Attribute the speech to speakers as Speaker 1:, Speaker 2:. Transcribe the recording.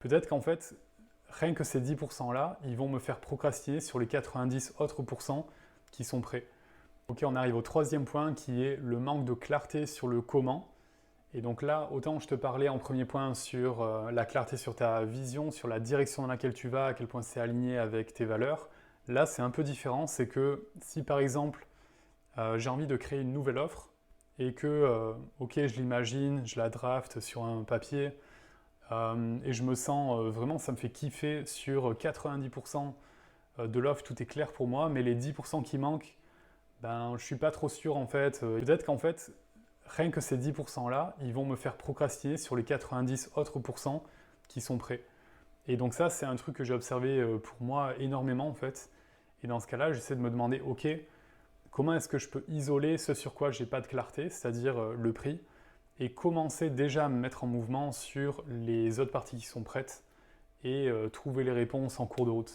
Speaker 1: Peut-être qu'en fait, rien que ces 10% là, ils vont me faire procrastiner sur les 90 autres pourcents qui sont prêts. Ok, on arrive au troisième point qui est le manque de clarté sur le comment. Et donc là, autant je te parlais en premier point sur la clarté sur ta vision, sur la direction dans laquelle tu vas, à quel point c'est aligné avec tes valeurs. Là, c'est un peu différent. C'est que si par exemple, j'ai envie de créer une nouvelle offre et que, ok, je l'imagine, je la draft sur un papier et je me sens vraiment, ça me fait kiffer sur 90% de l'offre, tout est clair pour moi, mais les 10% qui manquent, ben, je suis pas trop sûr en fait. Peut-être qu'en fait, rien que ces 10% là, ils vont me faire procrastiner sur les 90 autres pourcents qui sont prêts. Et donc ça, c'est un truc que j'ai observé pour moi énormément en fait. Et dans ce cas-là, j'essaie de me demander, ok, comment est-ce que je peux isoler ce sur quoi j'ai pas de clarté, c'est-à-dire le prix, et commencer déjà à me mettre en mouvement sur les autres parties qui sont prêtes et trouver les réponses en cours de route.